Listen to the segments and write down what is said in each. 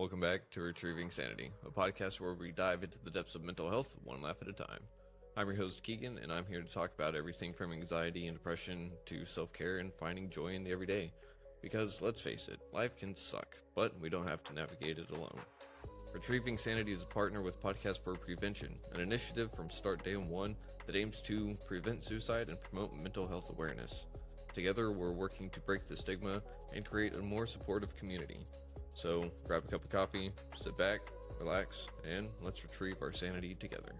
Welcome back to Retrieving Sanity, a podcast where we dive into the depths of mental health one laugh at a time. I'm your host Keegan, and I'm here to talk about everything from anxiety and depression to self-care and finding joy in the everyday. Because, let's face it, life can suck, but we don't have to navigate it alone. Retrieving Sanity is a partner with Podcast for Prevention, an initiative from Start Day 1 that aims to prevent suicide and promote mental health awareness. Together, we're working to break the stigma and create a more supportive community. So, grab a cup of coffee, sit back, relax, and let's retrieve our sanity together.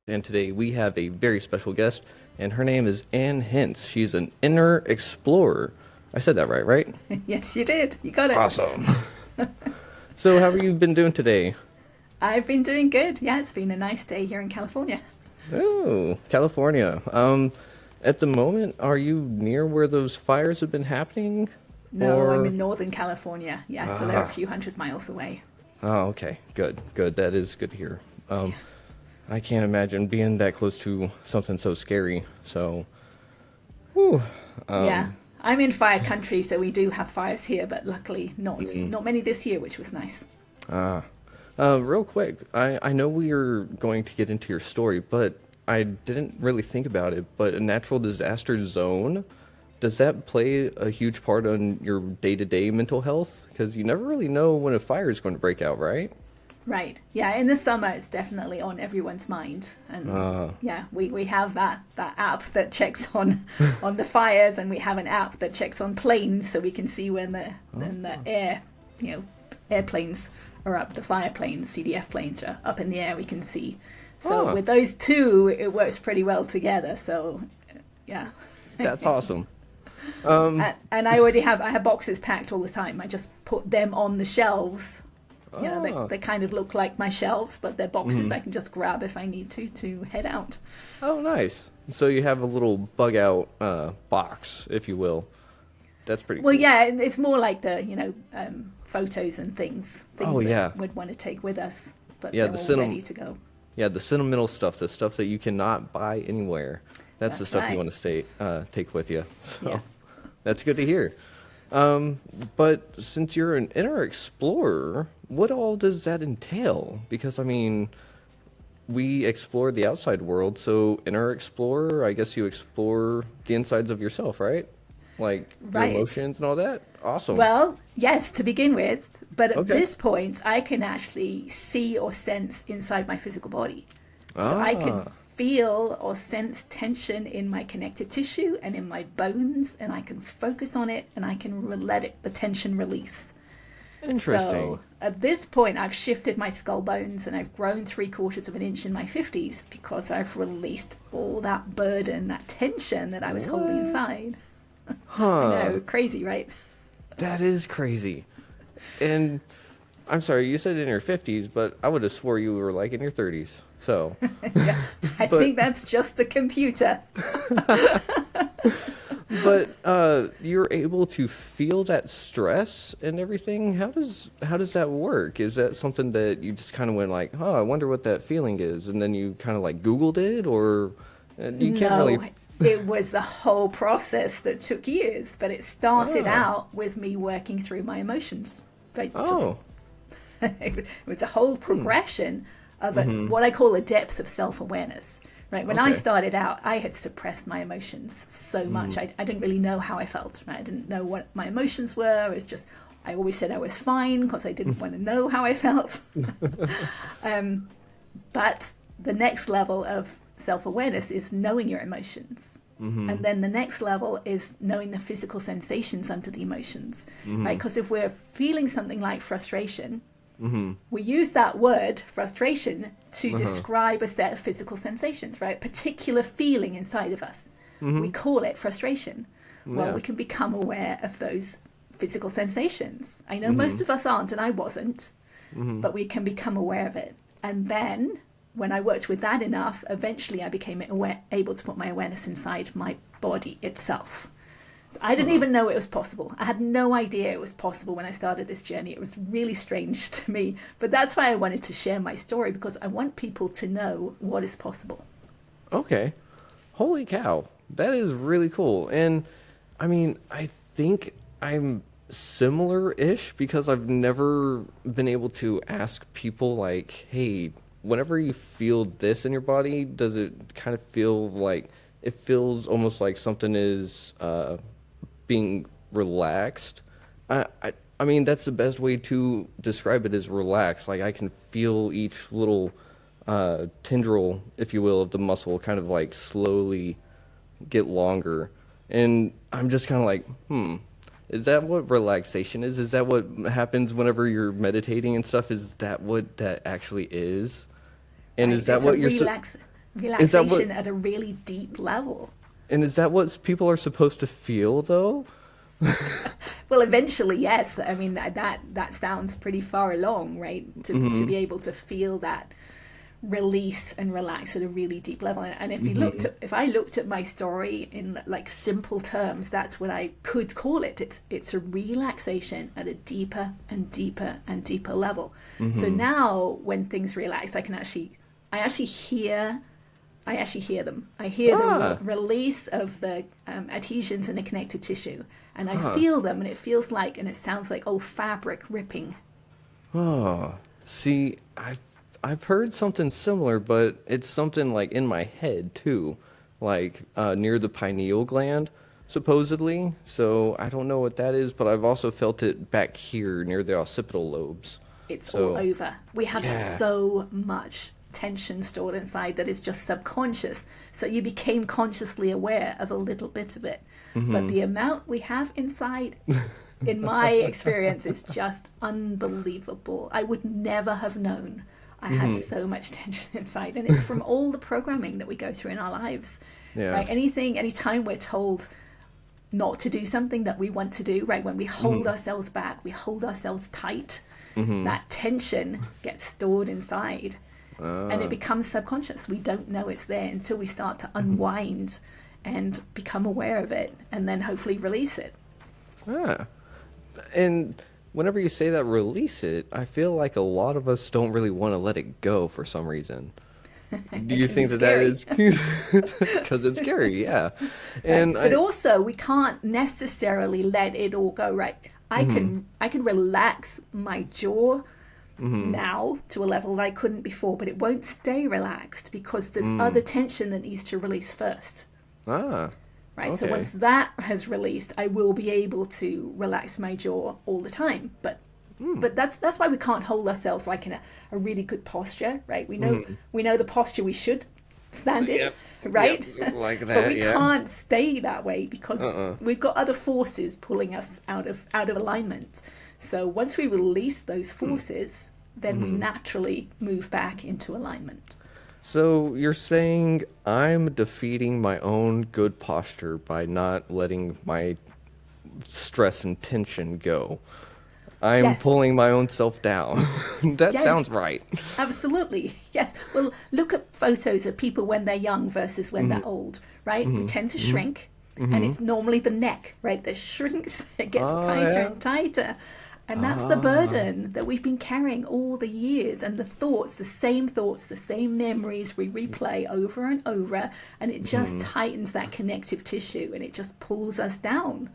And today we have a very special guest, and her name is Anne Hintz. She's an inner explorer. I said that right? Yes, you did. You got it. Awesome. So, how have you been doing today? I've been doing good. Yeah, it's been a nice day here in California. Oh, California. At the moment, are you near where those fires have been happening? No, I'm in Northern California. Yeah, so they're a few hundred miles away. Oh, okay. Good. That is good to hear. I can't imagine being that close to something so scary. So, whew. Yeah, I'm in fire country, so we do have fires here, but luckily not many this year, which was nice. Real quick, I know we are going to get into your story, but I didn't really think about it. But a natural disaster zone, does that play a huge part on your day-to-day mental health? Because you never really know when a fire is going to break out, right? Right. Yeah, in the summer, it's definitely on everyone's mind. And yeah, we have that app that checks on the fires, and we have an app that checks on planes, so we can see when the airplanes are up, the fire planes, CDF planes are up in the air, we can see. So with those two, it works pretty well together. So, yeah. That's awesome. And I have boxes packed all the time. I just put them on the shelves. You know, they kind of look like my shelves, but they're boxes I can just grab if I need to head out. Oh, nice. So you have a little bug out box, if you will. That's pretty well, cool. Yeah, it's more like the, photos and things that we'd want to take with us, but yeah, they're all ready to go. Yeah, the sentimental stuff, the stuff that you cannot buy anywhere. That's the stuff right. you want to take with you. So Yeah. That's good to hear. But since you're an inner explorer, what all does that entail? Because, I mean, we explore the outside world, so inner explorer, I guess you explore the insides of yourself, right? Like Right. your emotions and all that? Awesome. Well, yes, to begin with, but at Okay. this point, I can actually see or sense inside my physical body. So I can feel or sense tension in my connective tissue and in my bones, and I can focus on it, and I can let the tension release. Interesting. So at this point, I've shifted my skull bones, and I've grown 3/4 of an inch in my 50s because I've released all that burden, that tension that I was holding inside. Huh. I know, crazy, right? That is crazy. And I'm sorry, you said in your 50s, but I would have swore you were like in your 30s. So, Yeah, I think that's just the computer. but you're able to feel that stress and everything. How does that work? Is that something that you just kind of went like, "Oh, I wonder what that feeling is," and then you kind of like Googled it, or you can't No, really? it was a whole process that took years, but it started out with me working through my emotions. But it was a whole progression of what I call a depth of self-awareness. Right, when I started out, I had suppressed my emotions so much. I didn't really know how I felt. Right? I didn't know what my emotions were. It was just, I always said I was fine because I didn't want to know how I felt. But the next level of self-awareness is knowing your emotions. And then the next level is knowing the physical sensations under the emotions. Right? Because if we're feeling something like frustration, we use that word, frustration, to describe a set of physical sensations, right? Particular feeling inside of us. We call it frustration. Well, we can become aware of those physical sensations. I know most of us aren't, and I wasn't, but we can become aware of it. And then, when I worked with that enough, eventually I became able to put my awareness inside my body itself. So I didn't even know it was possible. I had no idea it was possible when I started this journey. It was really strange to me. But that's why I wanted to share my story, because I want people to know what is possible. Okay. Holy cow. That is really cool. And I mean, I think I'm similar-ish because I've never been able to ask people like, hey, whenever you feel this in your body, does it kind of feel like it feels almost like something is being relaxed? I mean, that's the best way to describe it is relaxed. Like I can feel each little tendril, if you will, of the muscle kind of like slowly get longer. And I'm just kind of like, is that what relaxation is? Is that what happens whenever you're meditating and stuff? Is that what that actually is? And Right. is that It's what a you're is that what relaxation at a really deep level. and is that what people are supposed to feel though? Well, eventually, yes. I mean, that sounds pretty far along, right? To be able to feel that release and relax at a really deep level. And if I looked at my story in like simple terms, that's what I could call it. It's a relaxation at a deeper and deeper and deeper level. So now when things relax, I actually hear them. I hear the release of the adhesions in the connective tissue, and I feel them, and it feels like, and it sounds like, fabric ripping. Oh, see, I've heard something similar, but it's something like in my head too, like near the pineal gland, supposedly. So I don't know what that is, but I've also felt it back here near the occipital lobes. It's all over. We have so much tension stored inside that is just subconscious. So you became consciously aware of a little bit of it. But the amount we have inside, in my experience, is just unbelievable. I would never have known I had so much tension inside. And it's from all the programming that we go through in our lives. Yeah. Right? Anytime we're told not to do something that we want to do, right? When we hold ourselves back, we hold ourselves tight, that tension gets stored inside. And it becomes subconscious. We don't know it's there until we start to unwind and become aware of it, and then hopefully release it. And whenever you say that, release it, I feel like a lot of us don't really want to let it go for some reason. Do you think that is because it's scary? Yeah. And but also we can't necessarily let it all go. Right? I can relax my jaw now to a level that I couldn't before, but it won't stay relaxed because there's other tension that needs to release first. Right. Okay. So once that has released, I will be able to relax my jaw all the time. But that's why we can't hold ourselves like in a really good posture, right? We know the posture we should stand in, right? Yep, like that. But we can't stay that way because we've got other forces pulling us out of alignment. So once we release those forces, then we naturally move back into alignment. So you're saying I'm defeating my own good posture by not letting my stress and tension go. I'm pulling my own self down. That sounds right. Absolutely. Yes. Well, look at photos of people when they're young versus when they're old, right? We tend to shrink, and it's normally the neck, right, that shrinks. It gets tighter and tighter. And that's the burden that we've been carrying all the years, and the same thoughts, the same memories we replay over and over, and it just tightens that connective tissue, and it just pulls us down.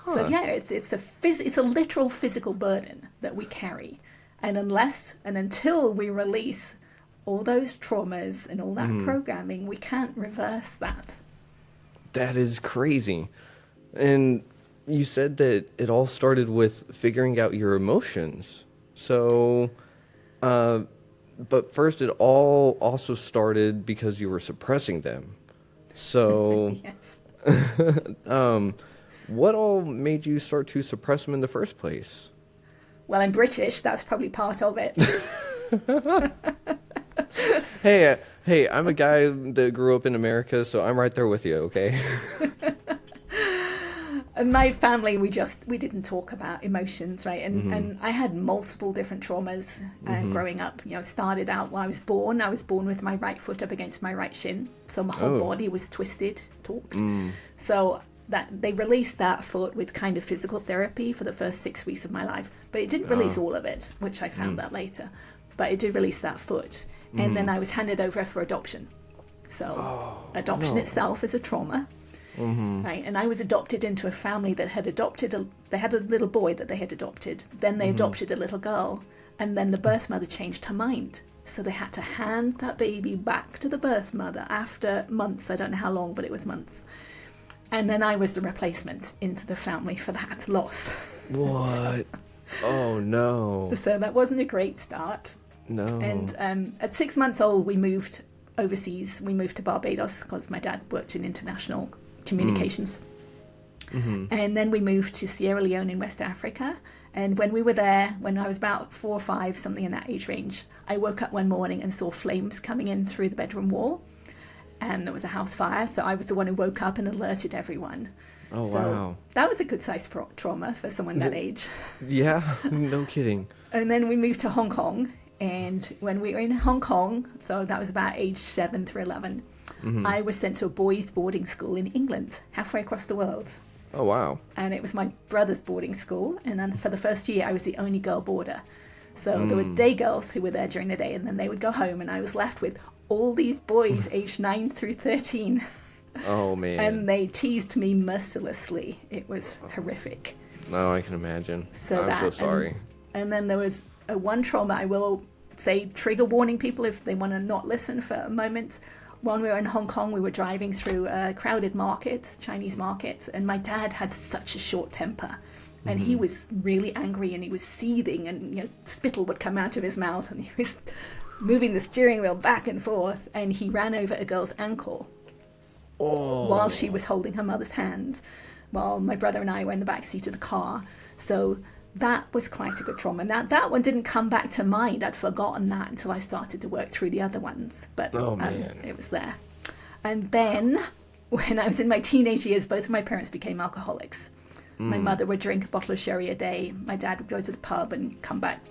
So yeah, it's a literal physical burden that we carry, and until we release all those traumas and all that programming, we can't reverse that. That is crazy. And you said that it all started with figuring out your emotions. So, but first it all also started because you were suppressing them. So, Yes. What all made you start to suppress them in the first place? Well, I'm British. That's probably part of it. Hey, I'm a guy that grew up in America, so I'm right there with you, okay? In my family, we didn't talk about emotions, right? And I had multiple different traumas growing up. Started out when I was born. I was born with my right foot up against my right shin, so my whole body was twisted, torqued. So that they released that foot with kind of physical therapy for the first 6 weeks of my life, but it didn't release all of it, which I found out later. But it did release that foot, and then I was handed over for adoption. So adoption itself is a trauma. right? And I was adopted into a family that had they had a little boy that they had adopted. Then they adopted a little girl, and then the birth mother changed her mind. So they had to hand that baby back to the birth mother after months. I don't know how long, but it was months. And then I was the replacement into the family for that loss. What? Oh, no. So that wasn't a great start. No. And at 6 months old, we moved overseas. We moved to Barbados because my dad worked in international communications. And then we moved to Sierra Leone in West Africa. And when we were there, when I was about 4 or 5, something in that age range, I woke up one morning and saw flames coming in through the bedroom wall. And there was a house fire. So I was the one who woke up and alerted everyone. Oh, so wow. that was a good size trauma for someone that age. Yeah, no kidding. And then we moved to Hong Kong. And when we were in Hong Kong, so that was about age 7 through 11, I was sent to a boys' boarding school in England, halfway across the world. Oh, wow. And it was my brother's boarding school. And then for the first year, I was the only girl boarder. So there were day girls who were there during the day, and then they would go home, and I was left with all these boys aged 9 through 13. Oh, man. And they teased me mercilessly. It was horrific. No, I can imagine. So I'm so sorry. And then there was one trauma, I will say, trigger warning people if they want to not listen for a moment. When we were in Hong Kong, we were driving through a crowded market, Chinese market, and my dad had such a short temper. And he was really angry, and he was seething, and spittle would come out of his mouth, and he was moving the steering wheel back and forth, and he ran over a girl's ankle while she was holding her mother's hand, while my brother and I were in the back seat of the car. So that was quite a good trauma. Now, that one didn't come back to mind. I'd forgotten that until I started to work through the other ones. But it was there. And then, when I was in my teenage years, both of my parents became alcoholics. My mother would drink a bottle of sherry a day. My dad would go to the pub and come back,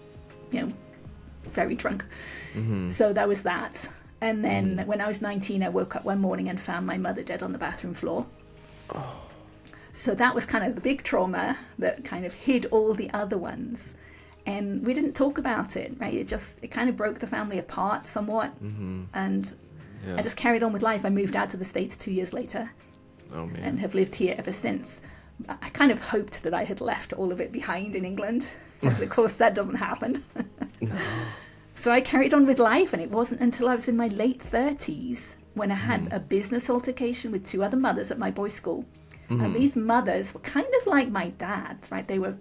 very drunk. So that was that. And then when I was 19, I woke up one morning and found my mother dead on the bathroom floor. So that was kind of the big trauma that kind of hid all the other ones. And we didn't talk about it, right? It kind of broke the family apart somewhat. And I just carried on with life. I moved out to the States 2 years later and have lived here ever since. I kind of hoped that I had left all of it behind in England. But of course, that doesn't happen. No. So I carried on with life, and it wasn't until I was in my late 30s when I had a business altercation with 2 other mothers at my boys' school. And these mothers were kind of like my dad, right? They were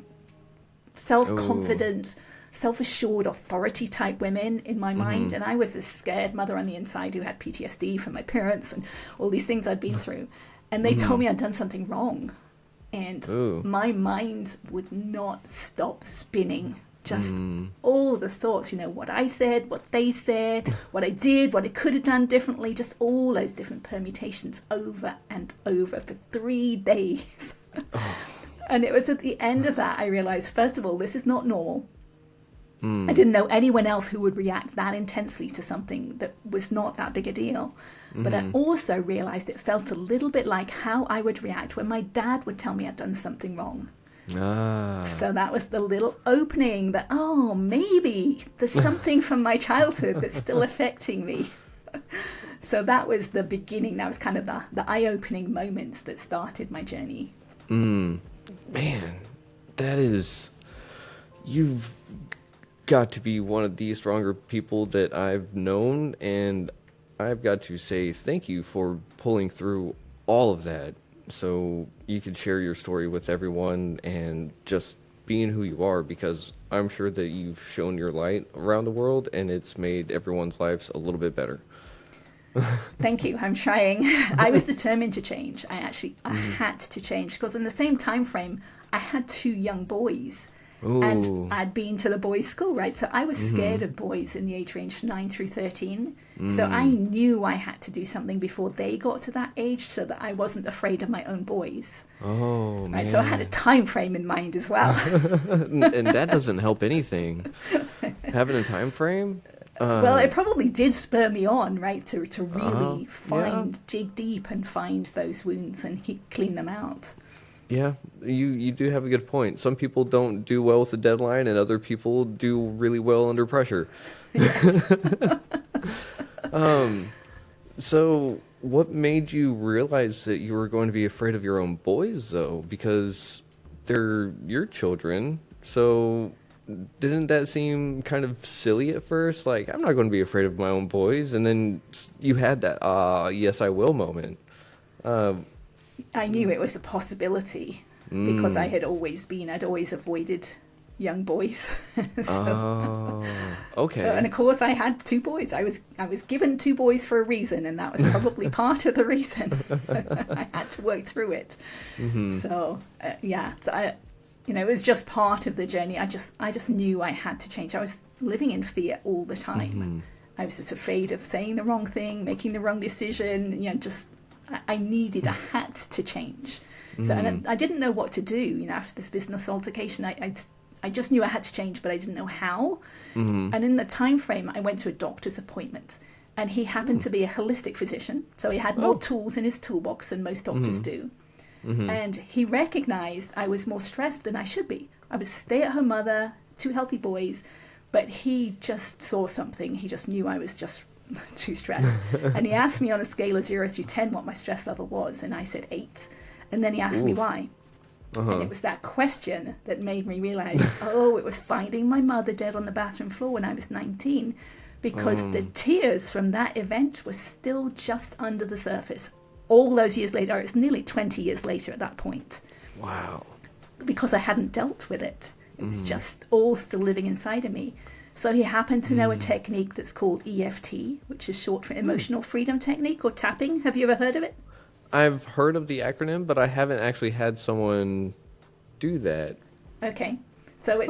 self-confident, self-assured, authority-type women in my mind. And I was a scared mother on the inside who had PTSD from my parents and all these things I'd been through. And they told me I'd done something wrong. And my mind would not stop spinning. Just all the thoughts, what I said, what they said, what I did, what I could have done differently, just all those different permutations over and over for 3 days. And it was at the end of that I realized, first of all, this is not normal. I didn't know anyone else who would react that intensely to something that was not that big a deal. But I also realized it felt a little bit like how I would react when my dad would tell me I'd done something wrong. So that was the little opening that, maybe there's something from my childhood that's still affecting me. So that was the beginning. That was kind of the eye-opening moments that started my journey. Man, you've got to be one of the stronger people that I've known, and I've got to say thank you for pulling through all of that, so you could share your story with everyone and just being who you are, because I'm sure that you've shown your light around the world and it's made everyone's lives a little bit better. Thank you. I'm trying. I was determined to change. I had to change because in the same time frame, I had 2 young boys. Ooh. And I'd been to the boys' school, right? So I was scared of boys in the age range 9 through 13. So I knew I had to do something before they got to that age so that I wasn't afraid of my own boys. Oh, right? man. So I had a time frame in mind as well. And that doesn't help anything. Having a time frame? Well, it probably did spur me on, right, to really dig deep and find those wounds and clean them out. Yeah, you do have a good point. Some people don't do well with the deadline, and other people do really well under pressure. Yes. So what made you realize that you were going to be afraid of your own boys, though? Because they're your children. So didn't that seem kind of silly at first? Like, I'm not going to be afraid of my own boys. And then you had that, yes, I will moment. I knew it was a possibility because I'd always avoided young boys. Okay. So, and of course I had 2 boys. I was given 2 boys for a reason, and that was probably part of the reason. I had to work through it. So it was just part of the journey. I just knew I had to change. I was living in fear all the time. I was just afraid of saying the wrong thing, making the wrong decision. I had to change. So, and I didn't know what to do. After this business altercation, I just knew I had to change, but I didn't know how. And in the time frame, I went to a doctor's appointment, and he happened to be a holistic physician. So he had more tools in his toolbox than most doctors do. And he recognized I was more stressed than I should be. I was a stay-at-home mother, 2 healthy boys, but he just saw something. He just knew I was just too stressed. And he asked me on a scale of 0 through 10 what my stress level was, and I said 8. And then he asked me why. And it was that question that made me realize, it was finding my mother dead on the bathroom floor when I was 19, because the tears from that event were still just under the surface. All those years later, it's nearly 20 years later at that point. Wow. Because I hadn't dealt with it. It was just all still living inside of me. So he happened to know a technique that's called EFT, which is short for Emotional Freedom Technique, or tapping. Have you ever heard of it? I've heard of the acronym, but I haven't actually had someone do that. Okay. So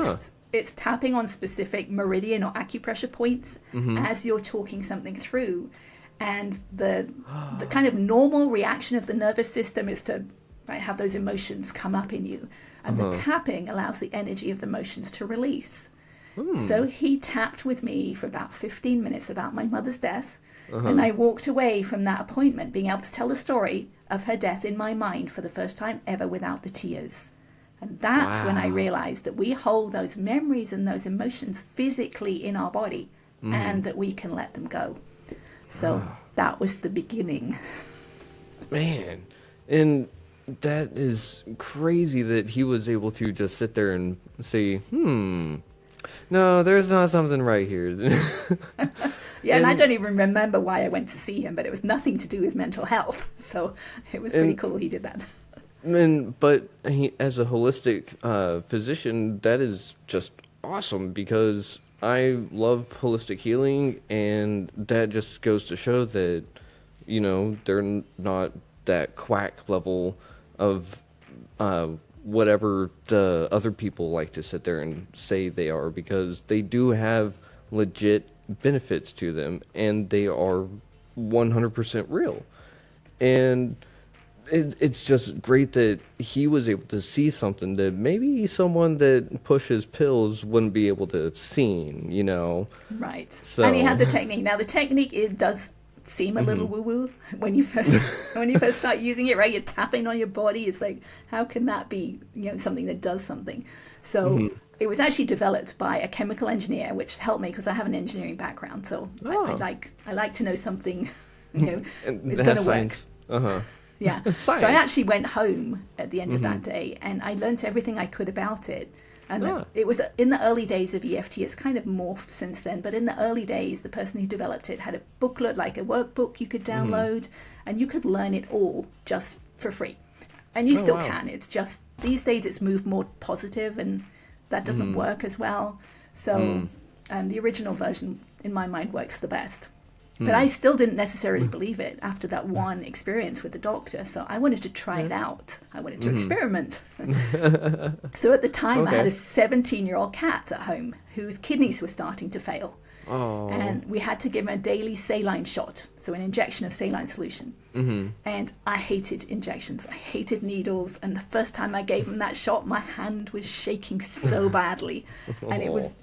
it's tapping on specific meridian or acupressure points as you're talking something through. And the kind of normal reaction of the nervous system is to have those emotions come up in you. And the tapping allows the energy of the emotions to release. So he tapped with me for about 15 minutes about my mother's death. And I walked away from that appointment being able to tell the story of her death in my mind for the first time ever without the tears. And that's when I realized that we hold those memories and those emotions physically in our body and that we can let them go. So that was the beginning. Man, and that is crazy that he was able to just sit there and say, no, there's not something right here. And I don't even remember why I went to see him, but it was nothing to do with mental health. So it was pretty cool he did that. But he, as a holistic physician, that is just awesome, because I love holistic healing, and that just goes to show that, they're not that quack level of whatever the other people like to sit there and say they are, because they do have legit benefits to them, and they are 100% real. And it's just great that he was able to see something that maybe someone that pushes pills wouldn't be able to have seen, Right. So, and he had the technique. Now the technique, it does seem a little woo-woo when you first start using it, right? You're tapping on your body. It's like, how can that be something that does something? So it was actually developed by a chemical engineer, which helped me because I have an engineering background. So I like to know something is going to work. Yeah. So I actually went home at the end of that day, and I learned everything I could about it. And it was in the early days of EFT. It's kind of morphed since then, but in the early days, the person who developed it had a booklet, like a workbook you could download, and you could learn it all just for free. And you still can. It's just these days it's moved more positive, and that doesn't work as well. So the original version, in my mind, works the best. But I still didn't necessarily believe it after that one experience with the doctor. So I wanted to try it out. I wanted to experiment. So at the time, I had a 17-year-old cat at home whose kidneys were starting to fail. Oh. And we had to give him a daily saline shot, so an injection of saline solution. And I hated injections. I hated needles. And the first time I gave him that shot, my hand was shaking so badly. And it was,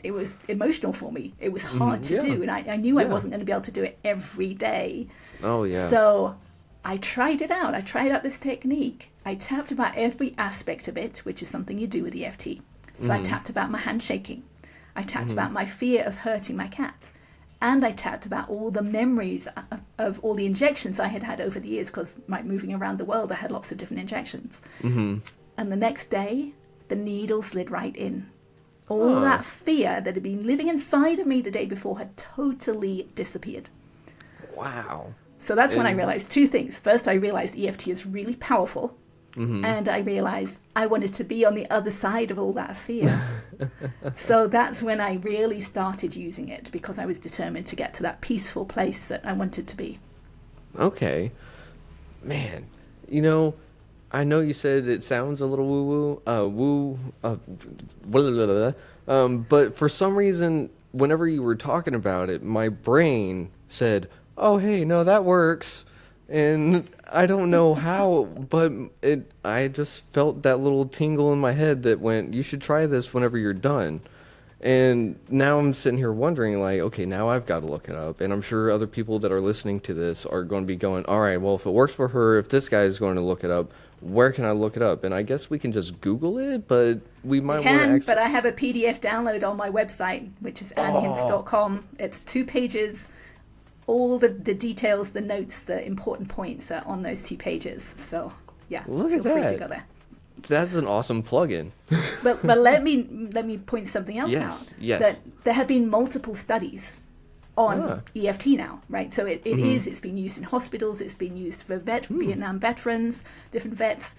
it was emotional for me. It was hard to do, and I knew I wasn't going to be able to do it every day. Oh, yeah. So I tried it out. I tried out this technique. I tapped about every aspect of it, which is something you do with EFT. So I tapped about my hand shaking. I tapped about my fear of hurting my cat. and I tapped about all the memories of all the injections I had had over the years, because moving around the world, I had lots of different injections. And the next day, the needle slid right in. All that fear that had been living inside of me the day before had totally disappeared. Wow. So that's when I realized two things. First, I realized EFT is really powerful. And I realized I wanted to be on the other side of all that fear. So that's when I really started using it, because I was determined to get to that peaceful place that I wanted to be. Okay. Man, I know you said it sounds a little woo-woo, blah, blah, blah, but for some reason, whenever you were talking about it, my brain said, oh, hey, no, that works. And I don't know how, but I just felt that little tingle in my head that went, you should try this whenever you're done. And now I'm sitting here wondering, like, okay, now I've got to look it up. And I'm sure other people that are listening to this are going to be going, all right, well, if it works for her, if this guy is going to look it up, where can I look it up? And I guess we can just Google it, but we might want to actually... but I have a PDF download on my website, which is annehintz.com. It's 2 pages. All the details, the notes, the important points are on those 2 pages. So, yeah, look at feel free that. to go there. That's an awesome plugin. but let me point something else out. Yes. That there have been multiple studies on EFT now, right? So it's been used in hospitals, it's been used for Vietnam veterans, different vets.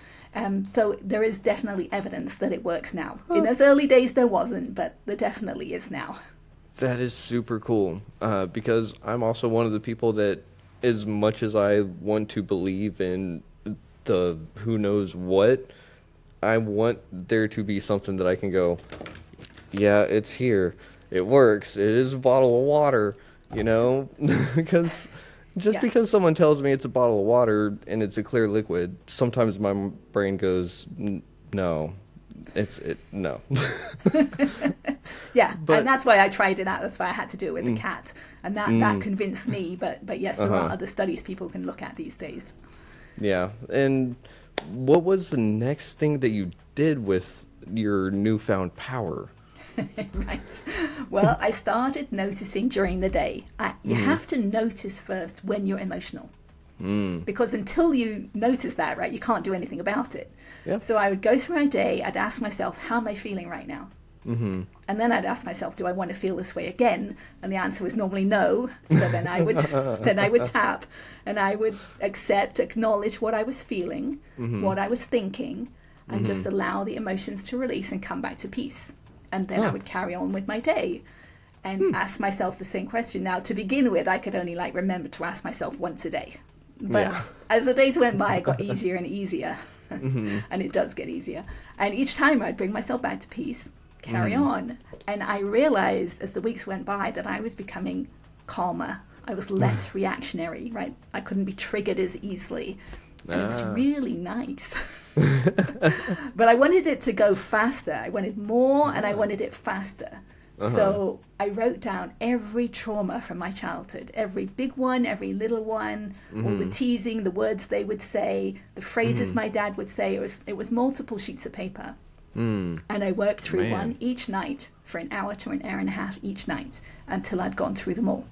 So there is definitely evidence that it works now. In those early days there wasn't, but there definitely is now. That is super cool, because I'm also one of the people that, as much as I want to believe in the who knows what, I want there to be something that I can go, yeah, it's here. It works. It is a bottle of water, because because someone tells me it's a bottle of water and it's a clear liquid, sometimes my brain goes, no. No. Yeah, and that's why I tried it out. That's why I had to do it with the cat, and that convinced me. But yes, there are other studies people can look at these days. Yeah, and what was the next thing that you did with your newfound power? Right. Well, I started noticing during the day. You have to notice first when you're emotional. Because until you notice that, right, you can't do anything about it. Yep. So I would go through my day, I'd ask myself, how am I feeling right now? And then I'd ask myself, do I want to feel this way again? And the answer was normally no. So then I would tap, and I would acknowledge what I was feeling, what I was thinking, and just allow the emotions to release and come back to peace. And then I would carry on with my day and ask myself the same question. Now, to begin with, I could only remember to ask myself once a day. But as the days went by, it got easier and easier. And it does get easier. And each time I'd bring myself back to peace, carry on. And I realized as the weeks went by that I was becoming calmer. I was less reactionary, right? I couldn't be triggered as easily. And it was really nice. But I wanted it to go faster. I wanted more, and I wanted it faster. So I wrote down every trauma from my childhood, every big one, every little one, all the teasing, the words they would say, the phrases my dad would say. It was multiple sheets of paper. And I worked through one each night for an hour to an hour and a half each night until I'd gone through them all.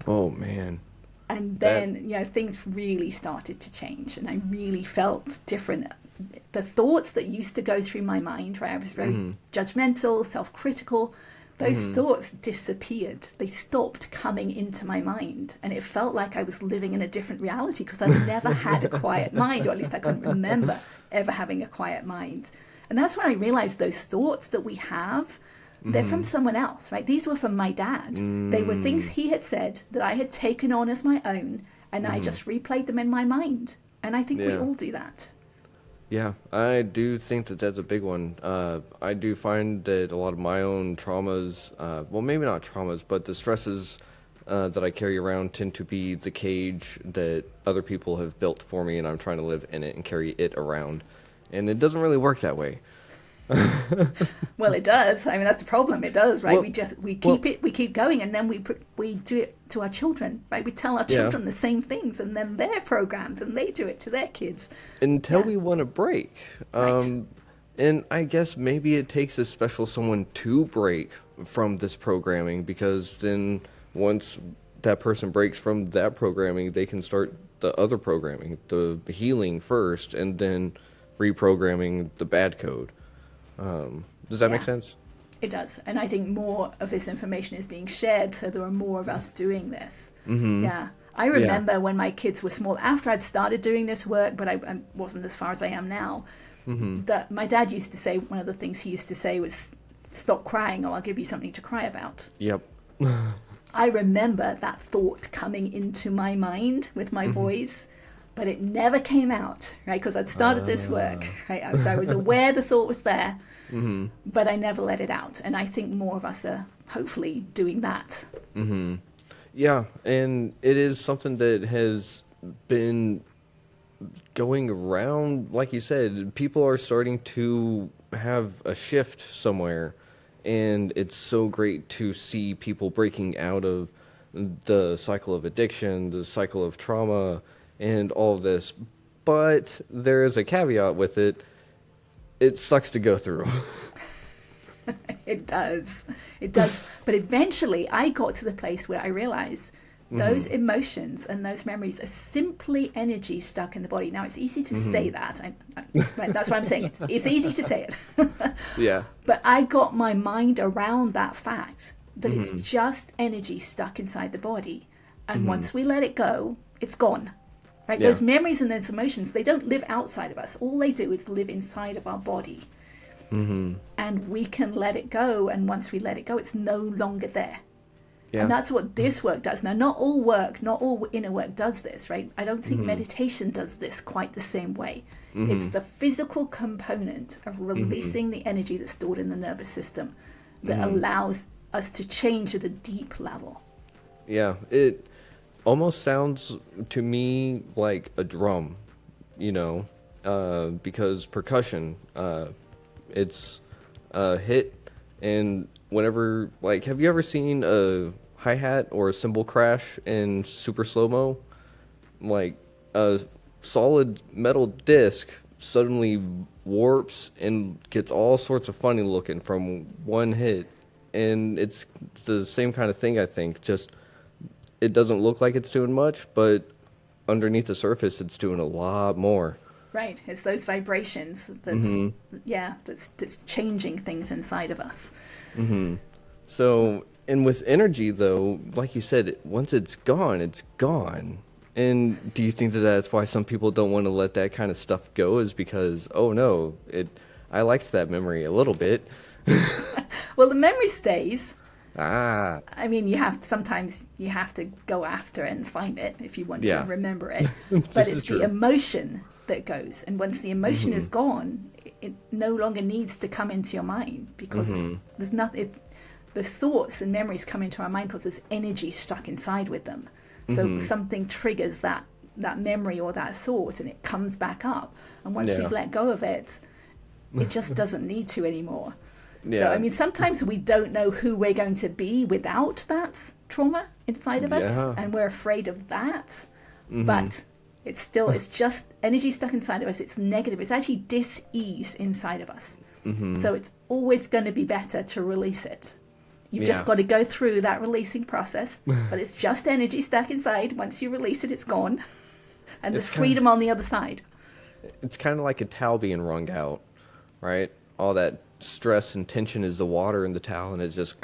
Oh, man. And then, things really started to change, and I really felt different. The thoughts that used to go through my mind, right? I was very judgmental, self-critical. Those thoughts disappeared. They stopped coming into my mind. And it felt like I was living in a different reality, because I've never had a quiet mind, or at least I couldn't remember ever having a quiet mind. And that's when I realized those thoughts that we have, they're from someone else, right? These were from my dad. They were things he had said that I had taken on as my own, and I just replayed them in my mind. And I think we all do that. Yeah, I do think that that's a big one. I do find that a lot of my own traumas, well, maybe not traumas, but the stresses that I carry around tend to be the cage that other people have built for me, and I'm trying to live in it and carry it around. And it doesn't really work that way. Well, it does. I mean, that's the problem. It does, right? We keep going, and then we do it to our children, right? We tell our children the same things, and then they're programmed, and they do it to their kids until we want to break. Right. And I guess maybe it takes a special someone to break from this programming, because then once that person breaks from that programming, they can start the other programming, the healing first, and then reprogramming the bad code. Does that make sense? It does. And I think more of this information is being shared, so there are more of us doing this. Yeah. I remember when my kids were small, after I'd started doing this work, but I wasn't as far as I am now, that my dad used to say, one of the things he used to say was, stop crying or I'll give you something to cry about. Yep. I remember that thought coming into my mind with my boys, but it never came out, right? Because I'd started this work, right? So I was aware the thought was there, but I never let it out. And I think more of us are hopefully doing that. Yeah, and it is something that has been going around, like you said, people are starting to have a shift somewhere, and it's so great to see people breaking out of the cycle of addiction, the cycle of trauma, and all of this. But there is a caveat with it. It sucks to go through. It does. It does. But eventually I got to the place where I realized those emotions and those memories are simply energy stuck in the body. Now, it's easy to say that. Right, that's what I'm saying. It's easy to say it. Yeah. But I got my mind around that fact that it's just energy stuck inside the body. And once we let it go, it's gone. Right? Those memories and those emotions, they don't live outside of us. All they do is live inside of our body. And we can let it go. And once we let it go, it's no longer there. Yeah. And that's what this work does. Now, not all work, not all inner work does this, right? I don't think meditation does this quite the same way. It's the physical component of releasing the energy that's stored in the nervous system that allows us to change at a deep level. Yeah, it almost sounds to me like a drum, because percussion, it's a hit, and whenever, like, have you ever seen a hi-hat or a cymbal crash in super slow-mo? Like, a solid metal disc suddenly warps and gets all sorts of funny looking from one hit. And it's the same kind of thing, I think. Just, it doesn't look like it's doing much, but underneath the surface, it's doing a lot more. Right, it's those vibrations that's changing things inside of us. So, and with energy, though, like you said, once it's gone, it's gone. And do you think that that's why some people don't want to let that kind of stuff go, is because, oh no, I liked that memory a little bit. Well, the memory stays. I mean, sometimes you have to go after it and find it if you want to remember it. But it's the emotion that goes. And once the emotion is gone, it no longer needs to come into your mind, because there's nothing. The thoughts and memories come into our mind because there's energy stuck inside with them. So something triggers that memory or that thought, and it comes back up. And once we've let go of it, it just doesn't need to anymore. So, I mean, sometimes we don't know who we're going to be without that trauma inside of us, and we're afraid of that. But it's just energy stuck inside of us. It's negative. It's actually dis-ease inside of us. So it's always going to be better to release it. You've just got to go through that releasing process, but it's just energy stuck inside. Once you release it, it's gone. And there's freedom on the other side. It's kind of like a towel being wrung out, right? All that stress and tension is the water in the towel, and it's just,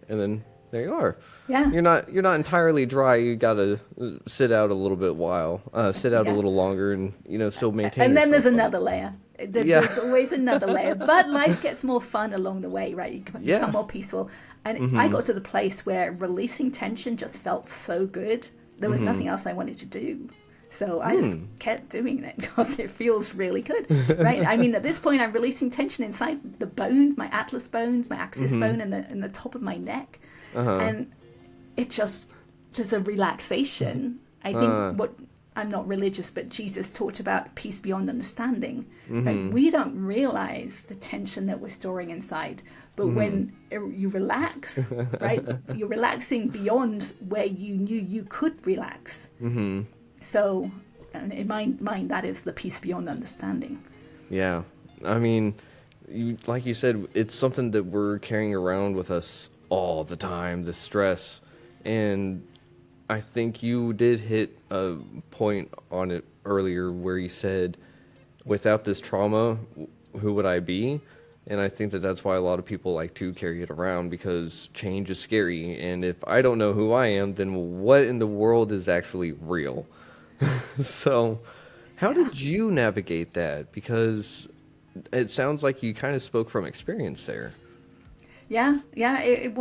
and then there you are. Yeah. You're not entirely dry. You gotta sit out a little bit a little longer, and still maintain. And then there's another layer. There's always another layer, but life gets more fun along the way, right? You become more peaceful. And I got to the place where releasing tension just felt so good. There was nothing else I wanted to do. So I just kept doing it because it feels really good, right? I mean, at this point, I'm releasing tension inside the bones, my atlas bones, my axis bone, and the top of my neck. And it just a relaxation. I think I'm not religious, but Jesus talked about peace beyond understanding. Right? We don't realize the tension that we're storing inside. But when you relax, right, you're relaxing beyond where you knew you could relax. So in my mind, that is the peace beyond understanding. Yeah. I mean, like you said, it's something that we're carrying around with us all the time, the stress. And I think you did hit a point on it earlier where you said, without this trauma, who would I be? And I think that that's why a lot of people like to carry it around, because change is scary. And if I don't know who I am, then what in the world is actually real? So how did you navigate that? Because it sounds like you kind of spoke from experience there. Yeah, it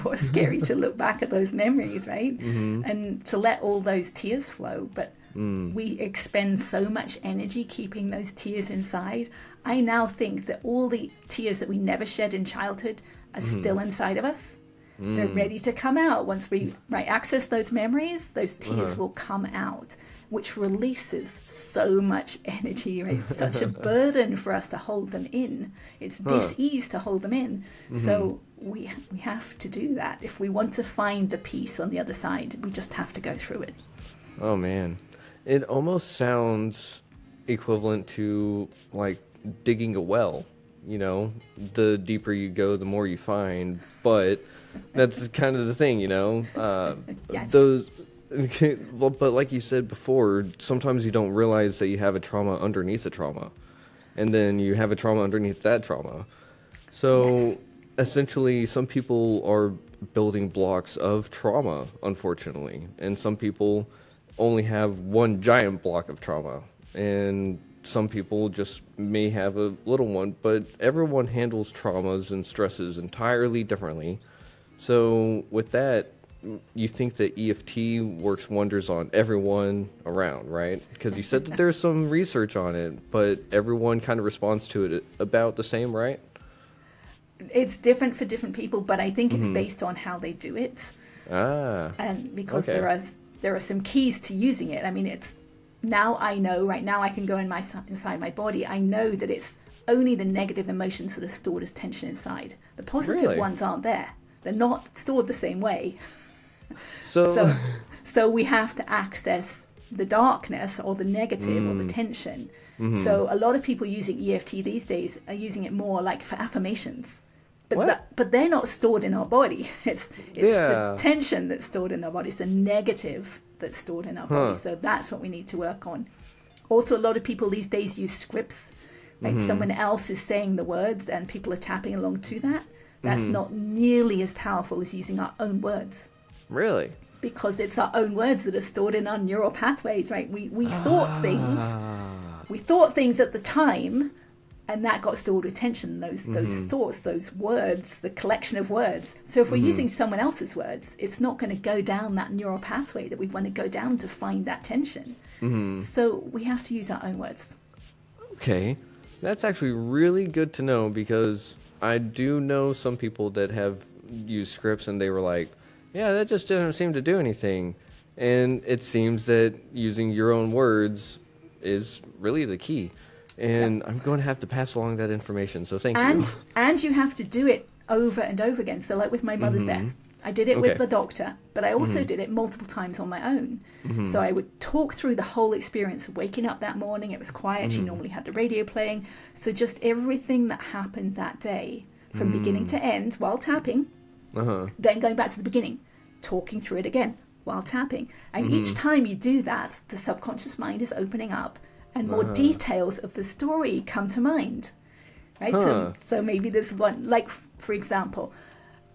was scary to look back at those memories, right? And to let all those tears flow. But we expend so much energy keeping those tears inside. I now think that all the tears that we never shed in childhood are still inside of us. They're ready to come out. Once we access those memories, those tears will come out, which releases so much energy, right? It's such a burden for us to hold them in. It's dis-ease to hold them in. So we have to do that. If we want to find the peace on the other side, we just have to go through it. Oh, man. It almost sounds equivalent to, like, digging a well. You know, the deeper you go, the more you find. But that's kind of the thing, you know? Yes. Well, but like you said before, sometimes you don't realize that you have a trauma underneath a trauma. And then you have a trauma underneath that trauma. So Yes. essentially, some people are building blocks of trauma, unfortunately. And some people only have one giant block of trauma. And some people just may have a little one. But everyone handles traumas and stresses entirely differently. So with that, you think that EFT works wonders on everyone around, right? Because you said that there's some research on it, but everyone kind of responds to it about the same, right? It's different for different people, but I think it's based on how they do it. And because okay. there are some keys to using it. I mean, it's now I know, right now I can go inside my body. I know that it's only the negative emotions that are stored as tension inside. The positive Really? ones aren't there. They're not stored the same way. So we have to access the darkness or the negative or the tension. So a lot of people using EFT these days are using it more like for affirmations. But they're not stored in our body. It's the tension that's stored in our body. It's the negative that's stored in our body. So that's what we need to work on. Also, a lot of people these days use scripts. Right? Someone else is saying the words and people are tapping along to that. That's not nearly as powerful as using our own words. Really? Because it's our own words that are stored in our neural pathways, right? We thought things. We thought things at the time, and that got stored with tension. Those thoughts, those words, the collection of words. So if we're using someone else's words, it's not going to go down that neural pathway that we want to go down to find that tension. So we have to use our own words. Okay. That's actually really good to know, because I do know some people that have used scripts and they were like, yeah, that just didn't seem to do anything. And it seems that using your own words is really the key. And I'm going to have to pass along that information, so thank you. And you have to do it over and over again. So like with my mother's death, I did it with the doctor, but I also did it multiple times on my own. So I would talk through the whole experience of waking up that morning. It was quiet. She normally had the radio playing. So just everything that happened that day from beginning to end while tapping, then going back to the beginning, talking through it again while tapping. And each time you do that, the subconscious mind is opening up and more details of the story come to mind. Right? So maybe there's one, like, for example,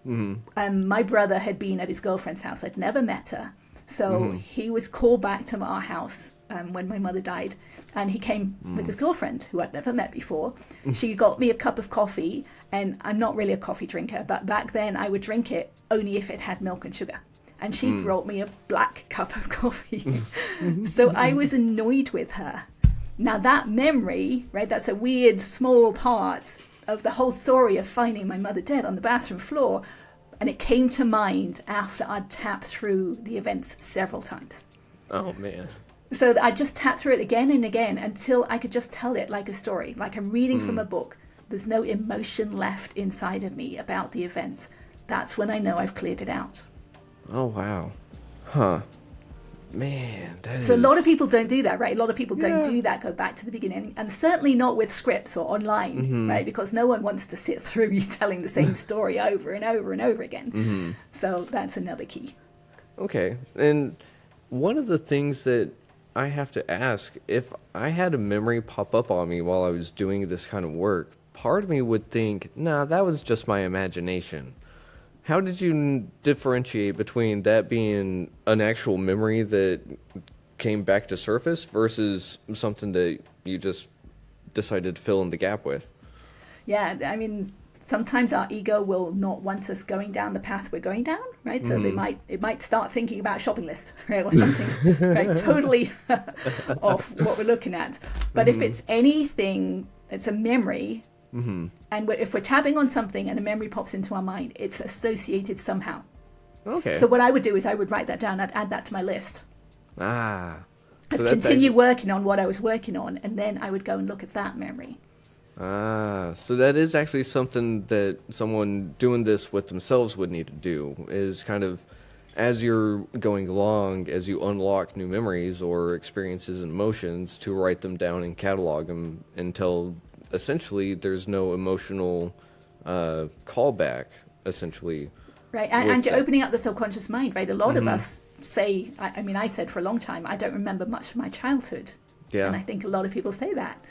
my brother had been at his girlfriend's house. I'd never met her. So he was called back to our house when my mother died. And he came with his girlfriend, who I'd never met before. She got me a cup of coffee. And I'm not really a coffee drinker, but back then I would drink it only if it had milk and sugar. And she brought me a black cup of coffee. So I was annoyed with her. Now that memory, right, that's a weird small part of the whole story of finding my mother dead on the bathroom floor. And it came to mind after I'd tapped through the events several times. Oh, man. So I just tapped through it again and again until I could just tell it like a story, like I'm reading from a book. There's no emotion left inside of me about the event. That's when I know I've cleared it out. Oh, wow. Huh. Man, that So a lot of people don't do that, right? A lot of people don't do that, go back to the beginning. And certainly not with scripts or online, right? Because no one wants to sit through you telling the same story over and over and over again. So that's another key. Okay. And one of the things that I have to ask, if I had a memory pop up on me while I was doing this kind of work, part of me would think, nah, that was just my imagination. How did you differentiate between that being an actual memory that came back to surface versus something that you just decided to fill in the gap with? Yeah, I mean, sometimes our ego will not want us going down the path we're going down, right? So it might start thinking about shopping list, right, or something, right, totally off what we're looking at. But if it's anything, it's a memory, and if we're tapping on something and a memory pops into our mind, it's associated somehow. Okay. So what I would do is I would write that down. I'd add that to my list. Ah. I'd continue working on what I was working on, and then I would go and look at that memory. Ah, so that is actually something that someone doing this with themselves would need to do, is kind of, as you're going along, as you unlock new memories or experiences and emotions, to write them down and catalog them until essentially there's no emotional callback, essentially. Right, and you're opening up the subconscious mind, right? A lot of us say, I mean, I said for a long time, I don't remember much of my childhood. Yeah. And I think a lot of people say that.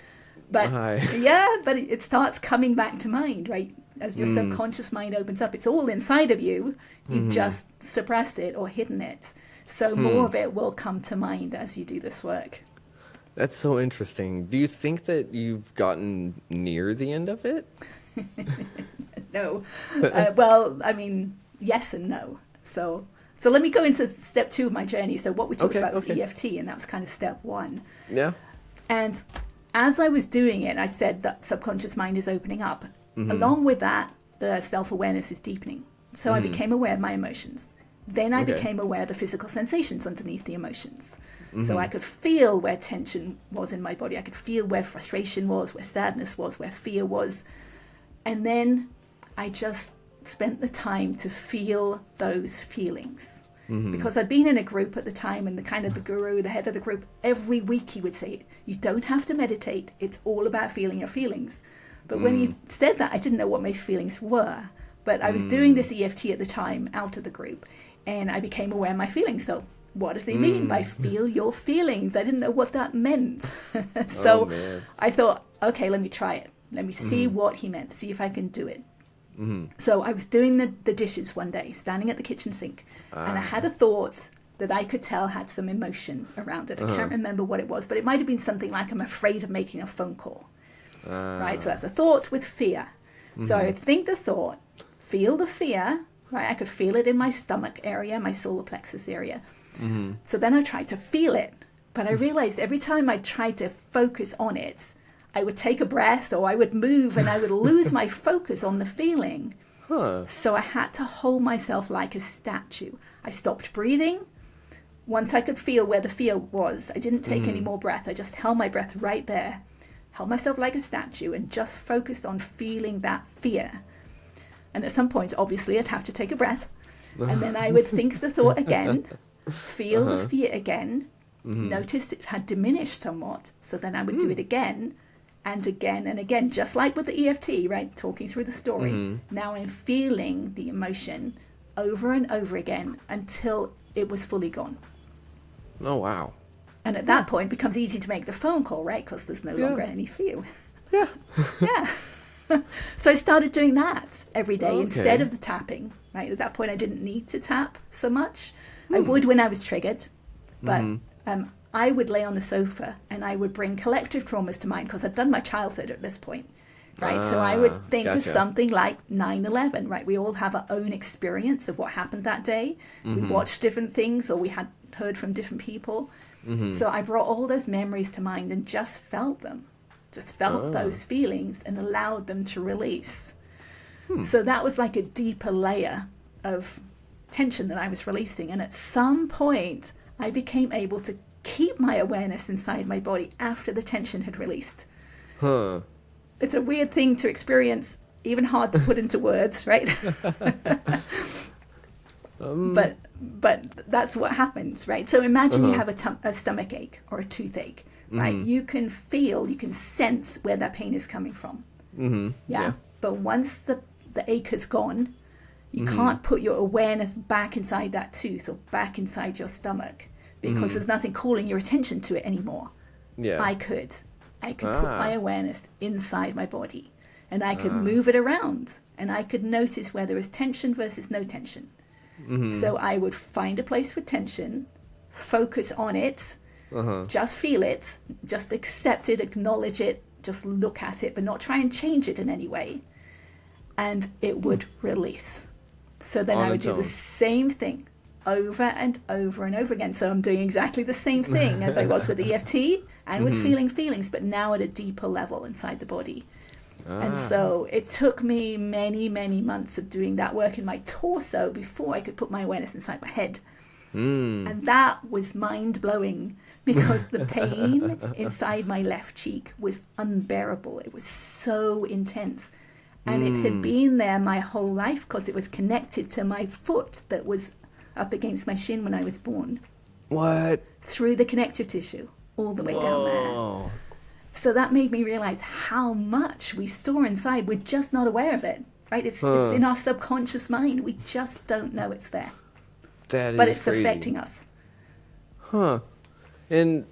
But Hi. yeah, but it starts coming back to mind, right? As your subconscious mind opens up, it's all inside of you. You've just suppressed it or hidden it. So more of it will come to mind as you do this work. That's so interesting. Do you think that you've gotten near the end of it? No. Well, I mean, yes and no. So let me go into step 2 of my journey. So what we talked about was EFT, and that was kind of step 1. Yeah. And as I was doing it, I said that subconscious mind is opening up. Along with that, the self-awareness is deepening. So I became aware of my emotions. Then I became aware of the physical sensations underneath the emotions. So I could feel where tension was in my body. I could feel where frustration was, where sadness was, where fear was. And then I just spent the time to feel those feelings. Because I'd been in a group at the time, and the guru, the head of the group, every week he would say, you don't have to meditate. It's all about feeling your feelings. But when he said that, I didn't know what my feelings were. But I was doing this EFT at the time out of the group, and I became aware of my feelings. So what does he mean by feel your feelings? I didn't know what that meant. So I thought, okay, let me try it. Let me see what he meant, see if I can do it. So I was doing the dishes one day, standing at the kitchen sink, and I had a thought that I could tell had some emotion around it. I can't remember what it was, but it might have been something like, I'm afraid of making a phone call. Right, so that's a thought with fear. So I think the thought, feel the fear, right? I could feel it in my stomach area, my solar plexus area. So then I tried to feel it, but I realized every time I tried to focus on it, I would take a breath or I would move and I would lose my focus on the feeling. So I had to hold myself like a statue. I stopped breathing. Once I could feel where the fear was, I didn't take any more breath. I just held my breath right there, held myself like a statue, and just focused on feeling that fear. And at some point, obviously, I'd have to take a breath. And then I would think the thought again, feel the fear again, noticed it had diminished somewhat. So then I would do it again and again and again, just like with the EFT, right? Talking through the story. Now I'm feeling the emotion over and over again until it was fully gone. Oh, wow. And at that point, it becomes easy to make the phone call, right? Because there's no longer any fear. Yeah. Yeah. So I started doing that every day instead of the tapping, right? At that point, I didn't need to tap so much. I would when I was triggered, but I would lay on the sofa and I would bring collective traumas to mind because I'd done my childhood at this point, right? So I would think of something like 9/11, right? We all have our own experience of what happened that day. We watched different things or we had heard from different people. So I brought all those memories to mind and just felt them, just felt those feelings and allowed them to release. So that was like a deeper layer of tension that I was releasing. And at some point, I became able to keep my awareness inside my body after the tension had released. It's a weird thing to experience, even hard to put into words, right? But that's what happens, right? So imagine you have a stomach ache or a toothache, right? You can feel, you can sense where that pain is coming from. Yeah. But once the ache has gone, You can't put your awareness back inside that tooth or back inside your stomach because there's nothing calling your attention to it anymore. Yeah. I could put my awareness inside my body, and I could move it around, and I could notice where there was tension versus no tension. So I would find a place with tension, focus on it, just feel it, just accept it, acknowledge it, just look at it, but not try and change it in any way. And it would release. So then I would do the same thing over and over and over again. So I'm doing exactly the same thing as I was with EFT and with feeling feelings, but now at a deeper level inside the body. And so it took me many, many months of doing that work in my torso before I could put my awareness inside my head. And that was mind-blowing because the pain inside my left cheek was unbearable. It was so intense. And it had been there my whole life because it was connected to my foot that was up against my shin when I was born. What? Through the connective tissue, all the way down there. So that made me realize how much we store inside. We're just not aware of it, right? It's in our subconscious mind. We just don't know it's there. But it's crazy. affecting us. And,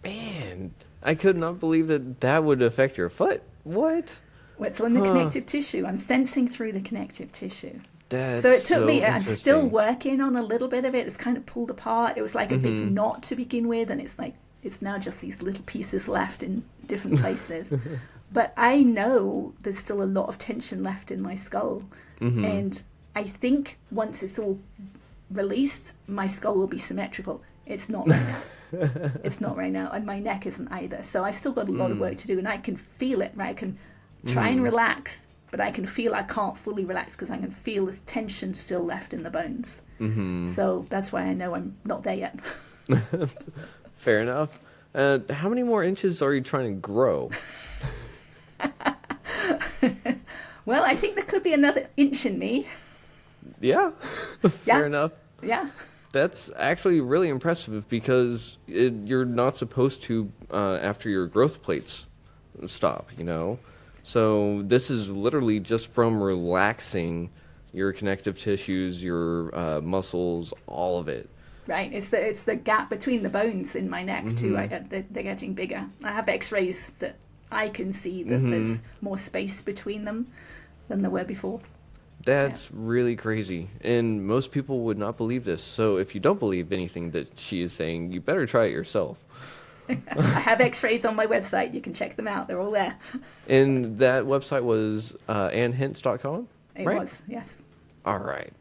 man, I could not believe that would affect your foot. What? Well, it's on the connective tissue. I'm sensing through the connective tissue. That's so it took me, I'm interesting. still working on a little bit of it. It's kind of pulled apart. It was like a big knot to begin with, and it's now just these little pieces left in different places. But I know there's still a lot of tension left in my skull. And I think once it's all released, my skull will be symmetrical. It's not right now. It's not right now. And my neck isn't either. So I still got a lot of work to do, and I can feel it, right? I can try and relax, but I can feel I can't fully relax because I can feel there's tension still left in the bones. So that's why I know I'm not there yet. Fair enough. How many more inches are you trying to grow? Well, I think there could be another inch in me. Yeah. Fair enough. Yeah. That's actually really impressive because you're not supposed to after your growth plates stop, you know? So this is literally just from relaxing your connective tissues, your muscles, all of it. Right. It's the gap between the bones in my neck too. They're getting bigger. I have X-rays that I can see that there's more space between them than there were before. That's really crazy. And most people would not believe this. So if you don't believe anything that she is saying, you better try it yourself. I have X-rays on my website. You can check them out. They're all there. And that website was annehintz.com? It right? was, yes. All right.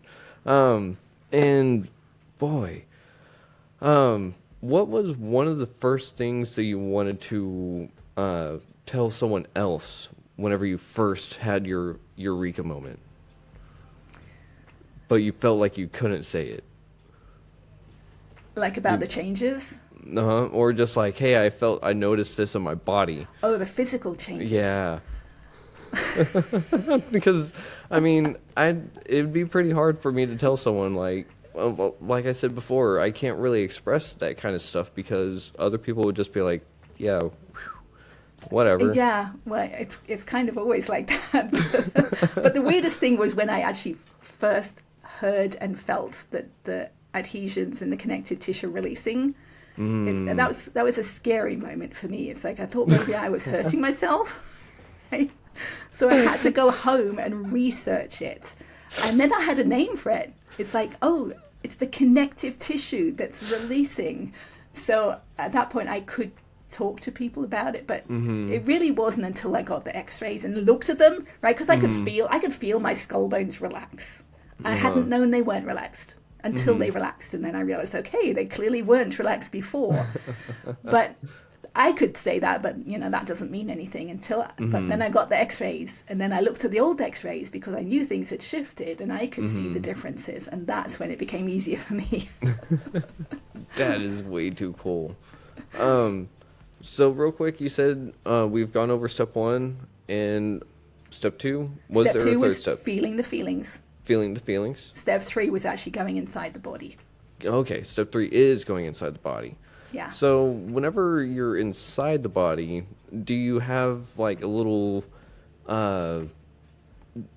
And boy, what was one of the first things that you wanted to tell someone else whenever you first had your eureka moment, but you felt like you couldn't say it? Like about the changes? Or just like, hey, I noticed this in my body. Oh, the physical changes. Yeah. Because, I mean, it'd be pretty hard for me to tell someone, like I said before, I can't really express that kind of stuff because other people would just be like, yeah, whatever. Yeah, well, it's kind of always like that. But the weirdest thing was when I actually first heard and felt that the adhesions in the connective tissue releasing. That was a scary moment for me. It's like I thought maybe I was hurting myself. Right? So I had to go home and research it. And then I had a name for it. It's like, oh, it's the connective tissue that's releasing. So at that point I could talk to people about it, but it really wasn't until I got the X-rays and looked at them, right? Because I could feel my skull bones relax. I hadn't known they weren't relaxed until they relaxed, and then I realized, okay, they clearly weren't relaxed before. But I could say that, but that doesn't mean anything until. But then I got the X-rays, and then I looked at the old X-rays because I knew things had shifted, and I could see the differences, and that's when it became easier for me. That is way too cool. So real quick, you said we've gone over step 1 and step 2. Was Step there 2 a third was step? feeling the feelings. Feeling the feelings. Step 3 was actually going inside the body. Okay, step 3 is going inside the body. Yeah. So whenever you're inside the body, do you have like a little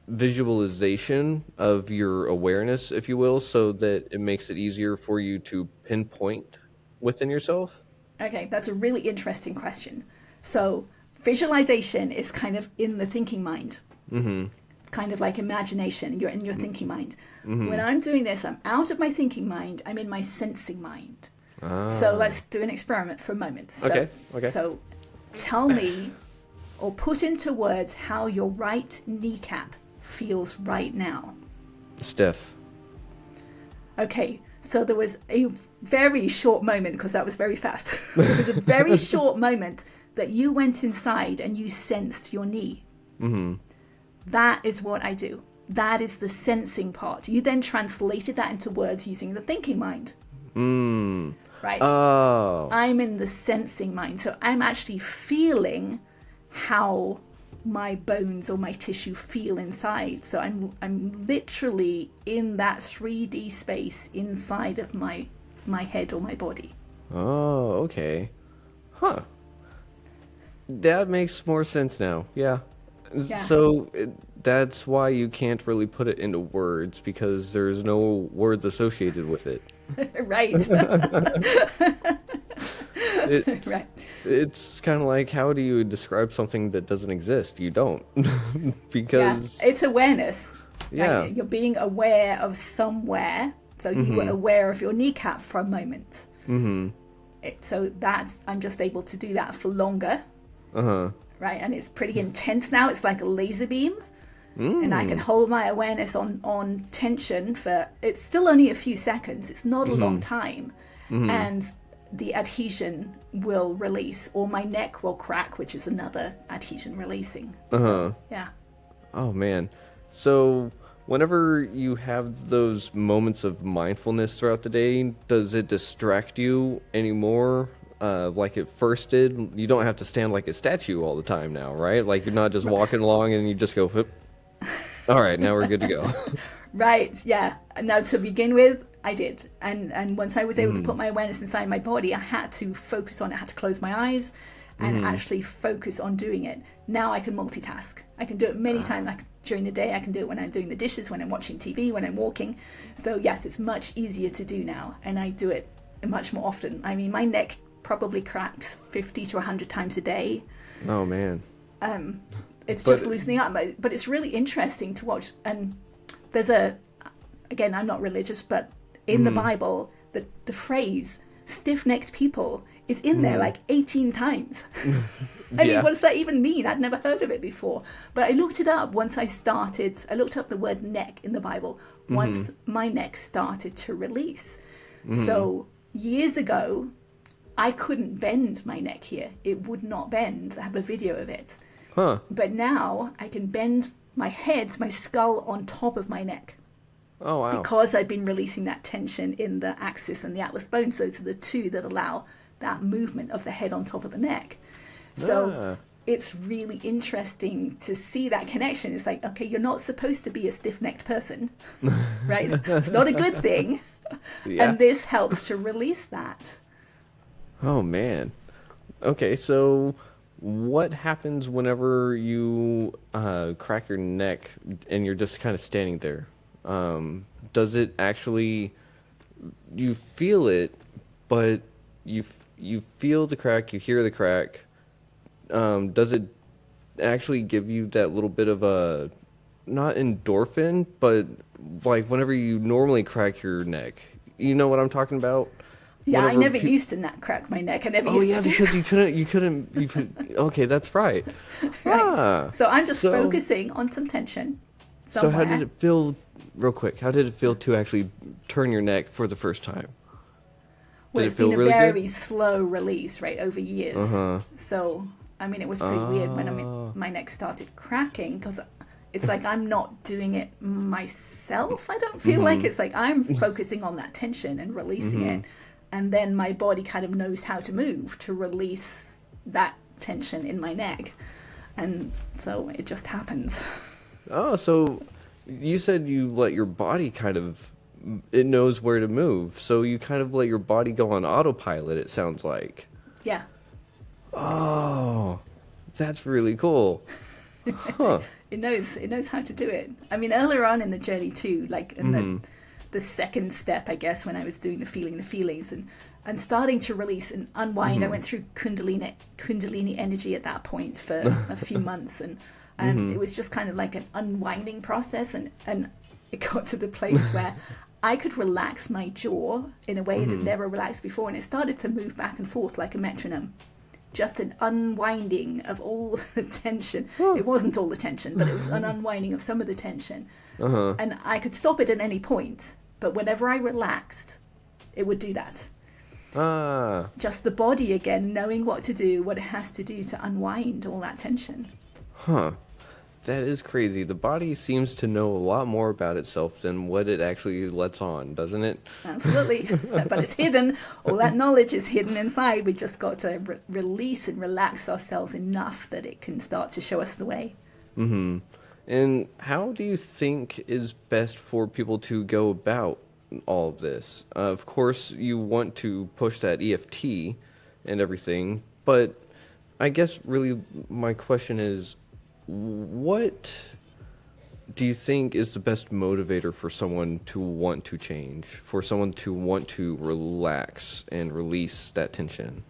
visualization of your awareness, if you will, so that it makes it easier for you to pinpoint within yourself? Okay, that's a really interesting question. So, visualization is kind of in the thinking mind, kind of like imagination. You're in your thinking mind. When I'm doing this, I'm out of my thinking mind, I'm in my sensing mind. So, let's do an experiment for a moment. So, Okay. So, tell me or put into words how your right kneecap feels right now. Stiff. Okay, so there was a very short moment, because that was very fast. There was a very short moment that you went inside and you sensed your knee. That is what I do. That is the sensing part. You then translated that into words using the thinking mind. Right? Oh. I'm in the sensing mind. So I'm actually feeling how my bones or my tissue feel inside. So I'm literally in that 3D space inside of my head or my body. Oh, okay. Huh. That makes more sense now. Yeah. So that's why you can't really put it into words, because there's no words associated with it. Right. Right. It's kind of like, how do you describe something that doesn't exist? You don't. Because it's awareness. Yeah. Right? You're being aware of somewhere. So you were aware of your kneecap for a moment. So I'm just able to do that for longer. Right, and it's pretty intense now. It's like a laser beam. And I can hold my awareness on tension for, it's still only a few seconds. It's not a long time. And the adhesion will release, or my neck will crack, which is another adhesion releasing. So, yeah. Oh, man. So whenever you have those moments of mindfulness throughout the day, does it distract you anymore? Like it first did? You don't have to stand like a statue all the time now, right? Like you're not just walking along and you just go, whoop. All right, now we're good to go. Right, yeah. Now, to begin with, I did. And once I was able to put my awareness inside my body, I had to focus on it. I had to close my eyes and actually focus on doing it. Now I can multitask. I can do it many times. Like during the day, I can do it when I'm doing the dishes, when I'm watching TV, when I'm walking. So yes, it's much easier to do now. And I do it much more often. I mean, my neck probably cracks 50 to 100 times a day. Oh, man. It's just loosening up. But it's really interesting to watch. And there's again, I'm not religious, but in the Bible, the phrase stiff-necked people is in there like 18 times. I mean, what does that even mean? I'd never heard of it before. But I looked it up once I looked up the word neck in the Bible once my neck started to release. So years ago, I couldn't bend my neck here. It would not bend. I have a video of it. But now I can bend my head, my skull on top of my neck. Oh, wow. Because I've been releasing that tension in the axis and the atlas bone. So it's the two that allow that movement of the head on top of the neck. So it's really interesting to see that connection. It's like, okay, you're not supposed to be a stiff-necked person, right? It's not a good thing. And this helps to release that. Oh, man. Okay, so what happens whenever you crack your neck and you're just kind of standing there? Does it actually, you feel it, but you feel the crack, you hear the crack. Does it actually give you that little bit of a, not endorphin, but like whenever you normally crack your neck, you know what I'm talking about? Yeah, I never used to crack my neck. I never used to. Because you couldn't. Okay, that's right. Right. So I'm just focusing on some tension somewhere. So how did it feel, real quick, how did it feel to actually turn your neck for the first time? Well, it's been a very slow release, right, over years. So, I mean, it was pretty weird when my neck started cracking, because it's like I'm not doing it myself. I don't feel like it's like I'm focusing on that tension and releasing it. And then my body kind of knows how to move to release that tension in my neck. And so it just happens. Oh, so you said you let your body kind of, it knows where to move. So you kind of let your body go on autopilot, it sounds like. Yeah. Oh, that's really cool. Huh. It knows how to do it. I mean, earlier on in the journey too, like in the second step, I guess, when I was doing the feelings and starting to release and unwind. I went through Kundalini energy at that point for a few months, and it was just kind of like an unwinding process, and it got to the place where I could relax my jaw in a way it had never relaxed before, and it started to move back and forth like a metronome. Just an unwinding of all the tension. It wasn't all the tension, but it was an unwinding of some of the tension. And I could stop it at any point, but whenever I relaxed, it would do that. Just the body again, knowing what to do, what it has to do to unwind all that tension. Huh. That is crazy. The body seems to know a lot more about itself than what it actually lets on, doesn't it? Absolutely. But it's hidden. All that knowledge is hidden inside. We just got to release and relax ourselves enough that it can start to show us the way. And how do you think is best for people to go about all of this? Of course, you want to push that EFT and everything, but I guess really my question is, what do you think is the best motivator for someone to want to change, for someone to want to relax and release that tension?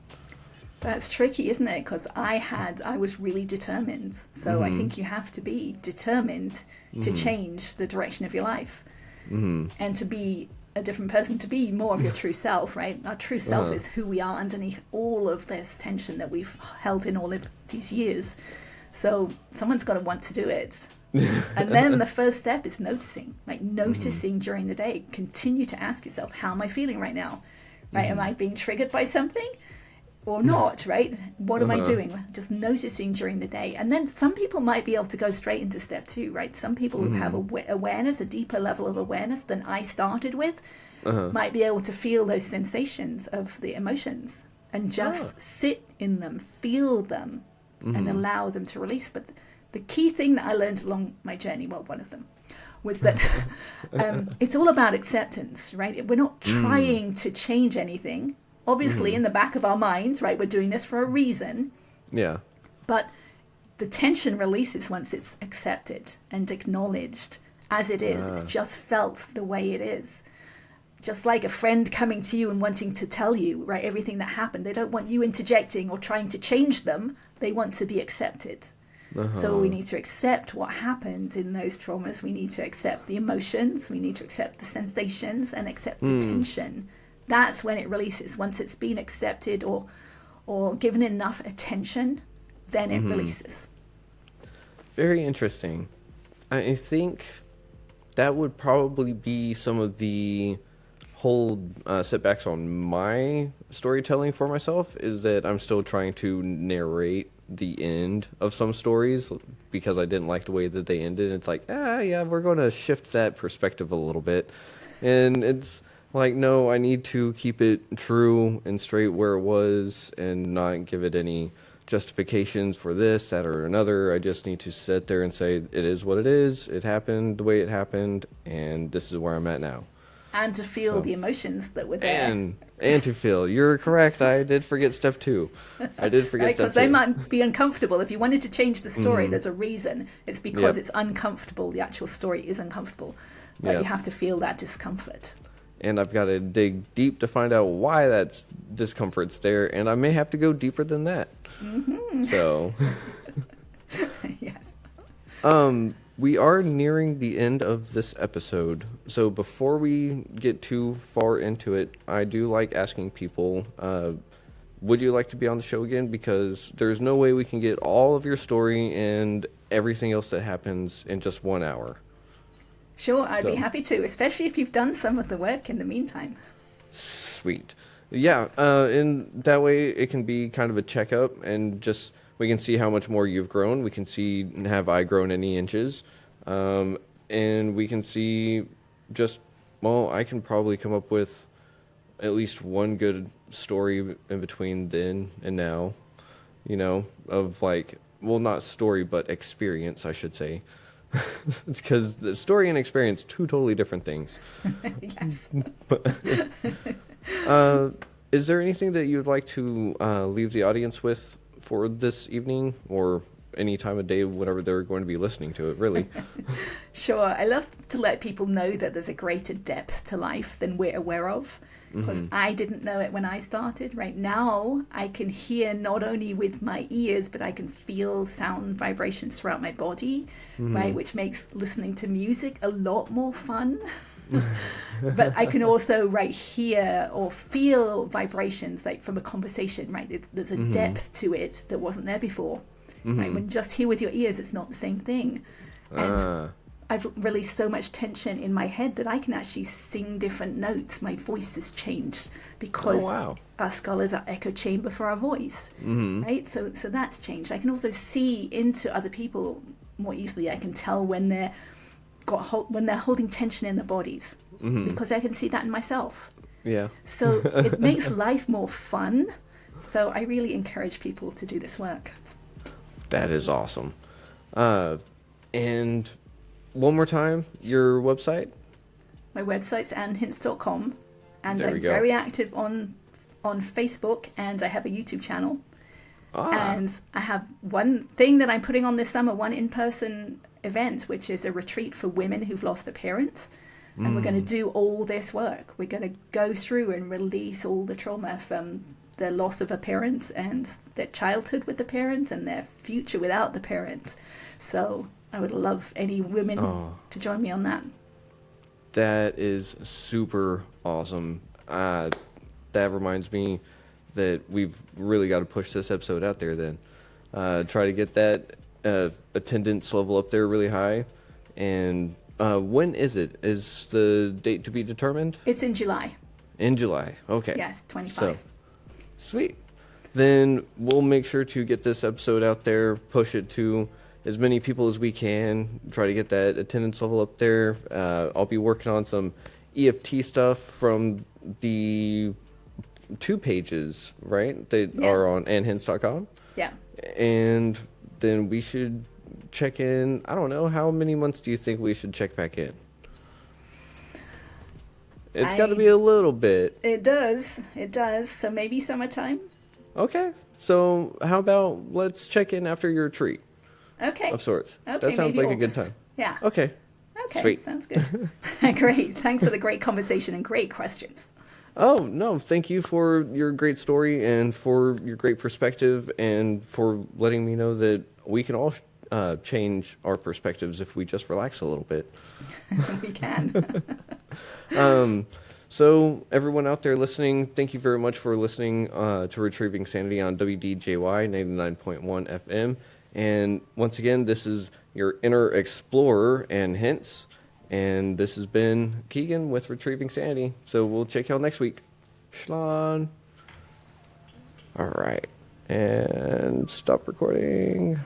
That's tricky, isn't it? Because I was really determined. So I think you have to be determined to change the direction of your life and to be a different person, to be more of your true self, right? Our true self is who we are underneath all of this tension that we've held in all of these years. So someone's got to want to do it. And then the first step is noticing, like noticing during the day. Continue to ask yourself, how am I feeling right now? Right? Am I being triggered by something or not? Right? What am I doing? Just noticing during the day. And then some people might be able to go straight into step 2, right? Some people who have awareness, a deeper level of awareness than I started with, might be able to feel those sensations of the emotions and just sit in them, feel them, and allow them to release. But the key thing that I learned along my journey, well, one of them, was that it's all about acceptance, right? We're not trying to change anything. Obviously, in the back of our minds, right, we're doing this for a reason. Yeah. But the tension releases once it's accepted and acknowledged as it is. It's just felt the way it is. Just like a friend coming to you and wanting to tell you, right, everything that happened. They don't want you interjecting or trying to change them. They want to be accepted. So we need to accept what happened in those traumas. We need to accept the emotions. We need to accept the sensations and accept the tension. That's when it releases. Once it's been accepted or given enough attention, then it releases. Very interesting. I think that would probably be some of the whole setbacks on my storytelling for myself, is that I'm still trying to narrate the end of some stories because I didn't like the way that they ended. It's like, yeah, we're going to shift that perspective a little bit. And it's like, no, I need to keep it true and straight where it was and not give it any justifications for this, that, or another. I just need to sit there and say, it is what it is. It happened the way it happened, and this is where I'm at now. And to feel the emotions that were there. And to feel. You're correct. I did forget step 2. I did forget step 2. Because they might be uncomfortable. If you wanted to change the story, there's a reason. It's because it's uncomfortable. The actual story is uncomfortable. But you have to feel that discomfort. And I've got to dig deep to find out why that discomfort's there. And I may have to go deeper than that. So. Yes. We are nearing the end of this episode, so before we get too far into it, I do like asking people, would you like to be on the show again? Because there's no way we can get all of your story and everything else that happens in just 1 hour. Sure, I'd be happy to, especially if you've done some of the work in the meantime. Sweet. Yeah, and that way it can be kind of a checkup and just... we can see how much more you've grown. We can see, have I grown any inches? And we can see just, well, I can probably come up with at least one good story in between then and now, you know, of like, well, not story, but experience, I should say. Because the story and experience, 2 totally different things. Yes. Is there anything that you'd like to leave the audience with for this evening, or any time of day, whenever they're going to be listening to it, really. Sure. I love to let people know that there's a greater depth to life than we're aware of, because I didn't know it when I started. Right now, I can hear not only with my ears, but I can feel sound vibrations throughout my body, right? Which makes listening to music a lot more fun. But I can also hear or feel vibrations like from a conversation, right? There's a depth to it that wasn't there before, right? When just hear with your ears, it's not the same thing. And I've released so much tension in my head that I can actually sing different notes. My voice has changed because our skull is our echo chamber for our voice, right? So that's changed. I can also see into other people more easily. I can tell when they're holding tension in their bodies, because I can see that in myself. Yeah. So it makes life more fun. So I really encourage people to do this work. That is awesome. And one more time, your website? My website's annehintz.com, and There we I'm go. very active on Facebook, and I have a YouTube channel. And I have one thing that I'm putting on this summer, one in-person event, which is a retreat for women who've lost a parent. And we're going to do all this work. We're going to go through and release all the trauma from the loss of a parent and their childhood with the parent and their future without the parent. So I would love any women to join me on that. That is super awesome. That reminds me that we've really got to push this episode out there then. Try to get that attendance level up there really high. And when is it? Is the date to be determined? It's in July. In July. Okay. Yes, 25. So, sweet. Then we'll make sure to get this episode out there, push it to as many people as we can, try to get that attendance level up there. I'll be working on some EFT stuff from the 2 pages, right? They are on AnneHintz.com. Yeah. And then we should check in. I don't know. How many months do you think we should check back in? It's got to be a little bit. It does. It does. So maybe summertime. Okay. So how about let's check in after your retreat? Okay. Of sorts. Okay, That sounds maybe like August. a good time. Yeah. Okay. Okay. Sweet. Sounds good. Great. Thanks for the great conversation and great questions. Oh, no. Thank you for your great story and for your great perspective and for letting me know that we can all change our perspectives if we just relax a little bit. We can. So everyone out there listening, thank you very much for listening to Retrieving Sanity on WDJY 99.1 FM. And once again, this is your inner explorer, Anne Hintz. And this has been Keegan with Retrieving Sanity. So we'll check y'all next week. Shalom. All right. And stop recording.